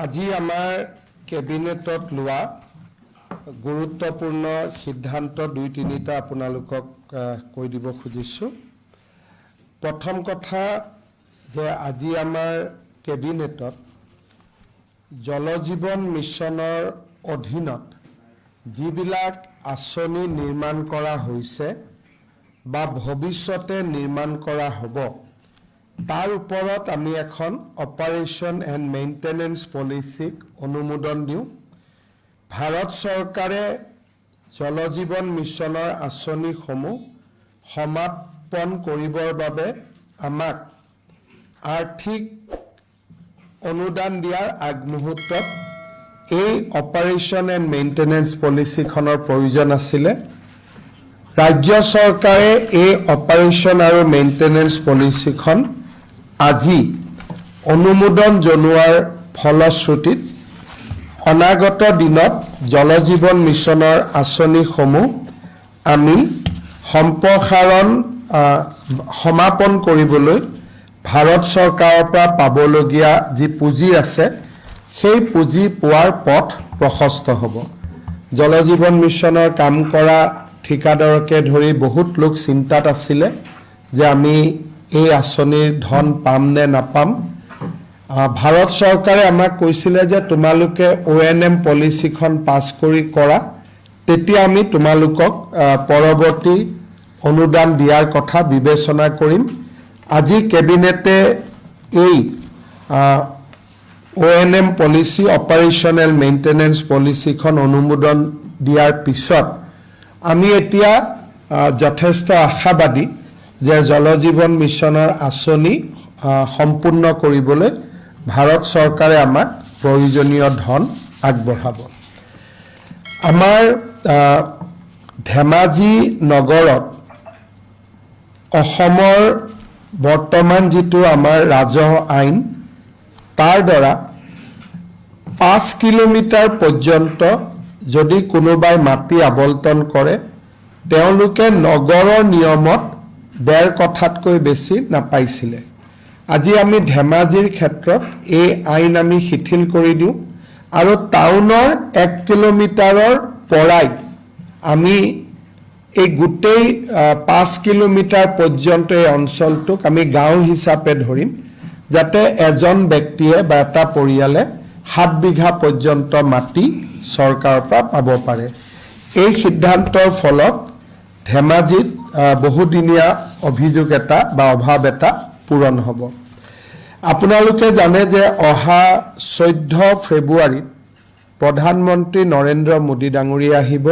আজি আমাৰ কেবিনেটত লোৱা গুৰুত্বপূৰ্ণ সিদ্ধান্ত দুই তিনিটা আপোনালোকক কৈ দিব খুজিছোঁ। প্ৰথম কথা যে আজি আমাৰ কেবিনেটত জল জীৱন মিছনৰ অধীনত যিবিলাক আঁচনি নিৰ্মাণ কৰা হৈছে বা ভৱিষ্যতে নিৰ্মাণ কৰা হ'ব তাৰ ওপৰত আমি এখন অপাৰেশ্যন এণ্ড মেইনটেনেন্স পলিচিক অনুমোদন দিওঁ। ভাৰত চৰকাৰে জল জীৱন মিছনৰ আঁচনিসমূহ সমাপন কৰিবৰ বাবে আমাক আৰ্থিক অনুদান দিয়াৰ আগমুহূৰ্তত এই অপাৰেশ্যন এণ্ড মেইনটেনেন্স পলিচিখনৰ প্ৰয়োজন আছিলে। ৰাজ্য চৰকাৰে এই অপাৰেশ্যন আৰু মেইনটেনেন্স পলিচিখন আজি অনুমোদন জনোৱাৰ ফলশ্ৰুতিত অনাগত দিনত জল জীৱন মিছনৰ আঁচনিসমূহ আমি সম্প্ৰসাৰণ সমাপন কৰিবলৈ ভাৰত চৰকাৰৰ পৰা পাবলগীয়া যি পুঁজি আছে সেই পুঁজি পোৱাৰ পথ প্ৰশস্ত হ'ব। জল জীৱন মিছনৰ কাম কৰা ঠিকাদাৰকে ধৰি বহুত লোক চিন্তাত আছিলে যে আমি এই আঁচনিৰ ধন পাম নে নাপাম। ভাৰত চৰকাৰে আমাক কৈছিলে যে তোমালোকে ONM পলিচিখন পাছ কৰি কৰা, তেতিয়া আমি তোমালোকক পৰৱৰ্তী অনুদান দিয়াৰ কথা বিবেচনা কৰিম। আজি কেবিনেটে এই ONM পলিচি অপাৰেশ্যনেল মেইনটেনেন্স পলিচিখন অনুমোদন দিয়াৰ পিছত আমি এতিয়া যথেষ্ট আশাবাদী যে জল জীৱন মিছনৰ আঁচনি সম্পূৰ্ণ কৰিবলৈ ভাৰত চৰকাৰে আমাক প্ৰয়োজনীয় ধন আগবঢ়াব। আমাৰ ধেমাজি নগৰত অসমৰ বৰ্তমান যিটো আমাৰ ৰাজহ আইন তাৰ দ্বাৰা 5 কিলোমিটাৰ পৰ্যন্ত যদি কোনোবাই মাটি আবণ্টন কৰে তেওঁলোকে নগৰৰ নিয়মত 1.5 কঠাতকৈ বেছি নাপাইছিলে। আজি আমি ধেমাজিৰ ক্ষেত্ৰত এই আইন আমি শিথিল কৰি দিওঁ আৰু টাউনৰ 1 কিলোমিটাৰৰ পৰাই আমি এই গোটেই 5 কিলোমিটাৰ পৰ্যন্ত এই অঞ্চলটোক আমি গাঁও হিচাপে ধৰিম, যাতে এজন ব্যক্তিয়ে বা এটা পৰিয়ালে 7 বিঘা পৰ্যন্ত মাটি চৰকাৰৰ পৰা পাব পাৰে। এই সিদ্ধান্তৰ ফলত ধেমাজিত বহুদিনীয়া অভিযোগ এটা বা অভাৱ এটা পূৰণ হ'ব। আপোনালোকে জানে যে অহা 14 ফেব্ৰুৱাৰীত প্ৰধানমন্ত্ৰী নৰেন্দ্ৰ মোদী ডাঙৰীয়া আহিব।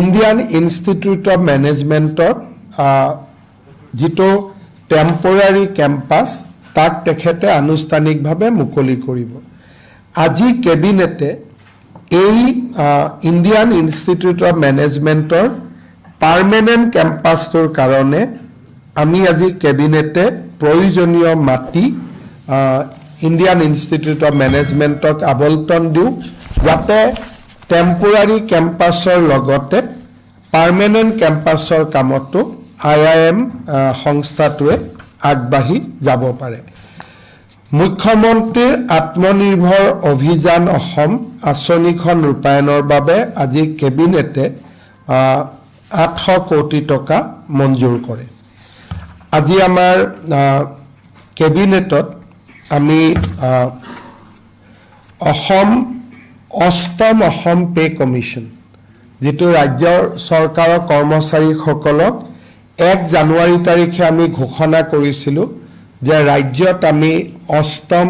ইণ্ডিয়ান ইনষ্টিটিউট অফ মেনেজমেণ্টৰ যিটো টেম্পৰাৰী কেম্পাছ তাক তেখেতে আনুষ্ঠানিকভাৱে মুকলি কৰিব। আজি কেবিনেটে এই ইণ্ডিয়ান ইনষ্টিটিউট অফ মেনেজমেণ্টৰ পাৰ্মানেণ্ট কেম্পাছটোৰ কাৰণে আমি আজি কেবিনেটে প্ৰয়োজনীয় মাটি ইণ্ডিয়ান ইনষ্টিটিউট অফ মেনেজমেণ্টক আবণ্টন দিওঁ, যাতে টেম্পৰাৰী কেম্পাছৰ লগতে পাৰ্মানেণ্ট কেম্পাছৰ কামতো IIM সংস্থাটোৱে আগবাঢ়ি যাব পাৰে। মুখ্যমন্ত্ৰীৰ আত্মনিৰ্ভৰ অভিযান অসম আঁচনিখন ৰূপায়ণৰ বাবে আজি কেবিনেটে 800 কোটি টকা মঞ্জুৰ কৰে। আজি আমাৰ কেবিনেটত আমি অষ্টম অসম পে কমিশ্যন, যিটো ৰাজ্যৰ চৰকাৰৰ কৰ্মচাৰীসকলক 1 জানুৱাৰী তাৰিখে আমি ঘোষণা কৰিছিলোঁ যে ৰাজ্যত আমি অষ্টম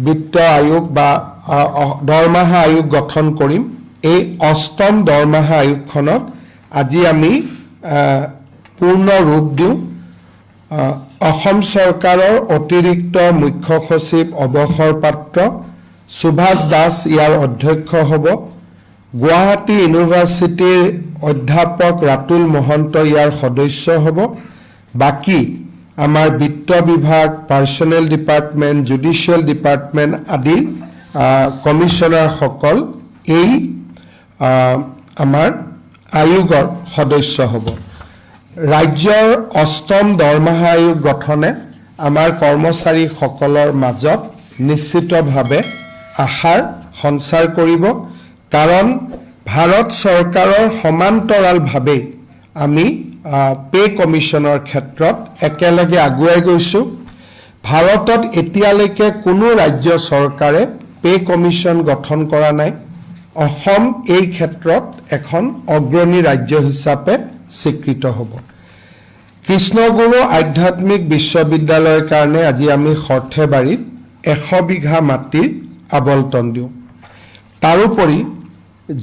বিত্ত আয়োগ বা দৰমহা আয়োগ গঠন কৰিম। এই অষ্টম দৰমহা আয়োগখনক আজি আমি পূৰ্ণ ৰূপ দিওঁ। অসম চৰকাৰৰ অতিৰিক্ত মুখ্য সচিব অৱসৰপ্ৰাপ্ত সুভাষ দাস ইয়াৰ অধ্যক্ষ হ'ব। গুৱাহাটী ইউনিভাৰ্চিটিৰ অধ্যাপক ৰাতুল মহন্ত ইয়াৰ সদস্য হ'ব। বাকী আমাৰ বিত্ত বিভাগ, পাৰ্চনেল ডিপাৰ্টমেণ্ট, জুডিচিয়েল ডিপাৰ্টমেণ্ট আদিৰ কমিশ্যনাৰসকল এই আমাৰ আয়োগৰ সদস্য হ'ব। ৰাজ্যৰ অষ্টম দৰমহা আয়োগ গঠনে আমাৰ কৰ্মচাৰীসকলৰ মাজত নিশ্চিতভাৱে আশাৰ সঞ্চাৰ কৰিব কাৰণ ভাৰত চৰকাৰৰ সমান্তৰালভাৱে আমি পে কমিশ্যনৰ ক্ষেত্ৰত একেলগে আগুৱাই গৈছোঁ ভাৰতত এতিয়ালৈকে কোনো ৰাজ্য চৰকাৰে পে কমিশ্যন গঠন কৰা নাই অসম এই ক্ষেত্ৰত এখন অগ্ৰণী ৰাজ্য হিচাপে স্বীকৃত হ'ব কৃষ্ণগুৰু আধ্যাত্মিক বিশ্ববিদ্যালয়ৰ কাৰণে আজি আমি সৰ্থেবাৰীত 100 বিঘা মাটিৰ আবণ্টন দিওঁ তাৰোপৰি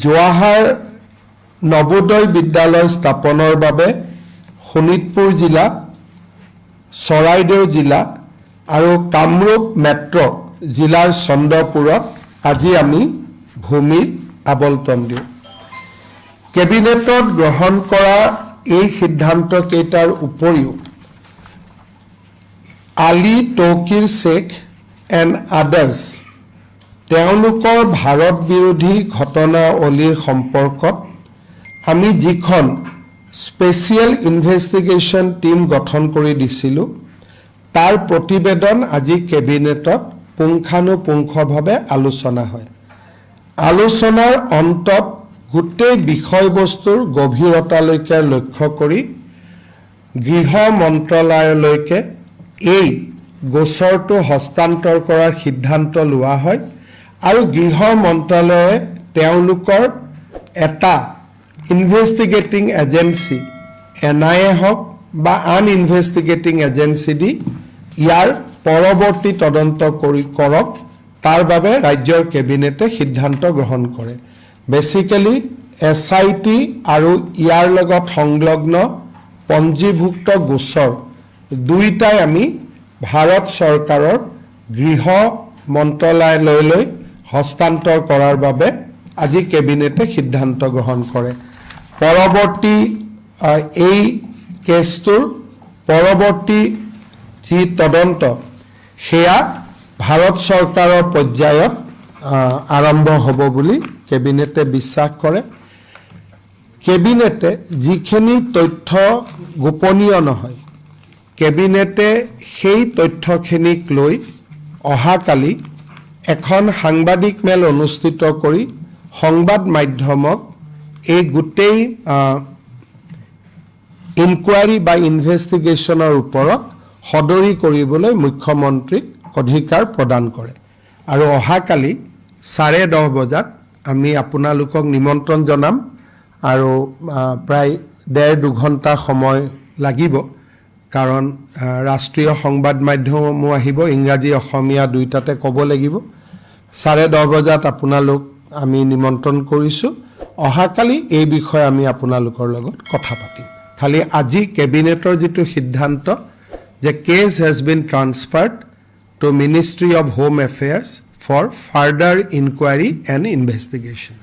জৱাহাৰ নবোদয় বিদ্যালয় স্থাপনৰ বাবে শোণিতপুৰ জিলা চৰাইদেউ জিলা আৰু কামৰূপ মেট্ৰ জিলাৰ চন্দ্ৰপুৰত আজি আমি ভূমিৰ আবণ্টন দিওঁ কেবিনেটত গ্ৰহণ কৰা এই সিদ্ধান্ত কেইটাৰ উপৰিও আলী তৌকিৰ শেখ এণ্ড আদাৰ্ছ তেওঁলোকৰ ভাৰত বিৰোধী ঘটনাৱলীৰ সম্পৰ্কত আমি যিখন স্পেচিয়েল ইনভেষ্টিগেশ্যন টীম গঠন কৰি দিছিলোঁ তাৰ প্ৰতিবেদন আজি কেবিনেটত পুংখানুপুংখভাৱে আলোচনা হয় আলোচনাৰ অন্তত গোটেই বিষয়বস্তুৰ গভীৰতালৈকে লক্ষ্য কৰি গৃহ মন্ত্ৰালয়লৈকে এই গোচৰটো হস্তান্তৰ কৰাৰ সিদ্ধান্ত লোৱা হয় আৰু গৃহ মন্ত্ৰালয়ে তেওঁলোকৰ এটা ইনভেষ্টিগেটিং এজেঞ্চি NIA হওক বা আন ইনভেষ্টিগেটিং এজেঞ্চি দি ইয়াৰ পৰৱৰ্তী তদন্ত কৰক তাৰ বাবে ৰাজ্যৰ কেবিনেটে সিদ্ধান্ত গ্ৰহণ কৰে বেসিক্যালি SIT আৰু ইয়াৰ লগত সংলগ্ন পঞ্জীভুক্ত গোচৰ দুইটাই আমি ভাৰত চৰকাৰৰ গৃহ মন্ত্ৰালয়লৈ হস্তান্তৰ কৰাৰ বাবে আজি কেবিনেটে সিদ্ধান্ত গ্ৰহণ কৰে পৰৱৰ্তী এই কেছটোৰ পৰৱৰ্তী যি তদন্ত সেয়া ভাৰত চৰকাৰৰ পৰ্যায়ত আৰম্ভ হ'ব বুলি কেবিনেটে বিশ্বাস কৰে কেবিনেটে যিখিনি তথ্য গোপনীয় নহয় কেবিনেটে সেই তথ্যখিনিক লৈ অহাকালি এখন সাংবাদিক মেল অনুষ্ঠিত কৰি সংবাদ মাধ্যমক এই গোটেই ইনকুৱাৰী বা ইনভেষ্টিগেশ্যনৰ ওপৰত সদৰি কৰিবলৈ মুখ্যমন্ত্ৰীক অধিকাৰ প্ৰদান কৰে আৰু অহাকালি 10:30 বজাত আমি আপোনালোকক নিমন্ত্ৰণ জনাম আৰু প্ৰায় 1.5-2 ঘণ্টা সময় লাগিব কাৰণ ৰাষ্ট্ৰীয় সংবাদ মাধ্যমো আহিব ইংৰাজী অসমীয়া দুইটাতে ক'ব লাগিব 10:30 বজাত আপোনালোক আমি নিমন্ত্ৰণ কৰিছোঁ অহাকালি এই বিষয়ে আমি আপোনালোকৰ লগত কথা পাতিম খালি আজি কেবিনেটৰ যেটো সিদ্ধান্ত যে case has been transferred to ministry of home affairs for further inquiry and investigation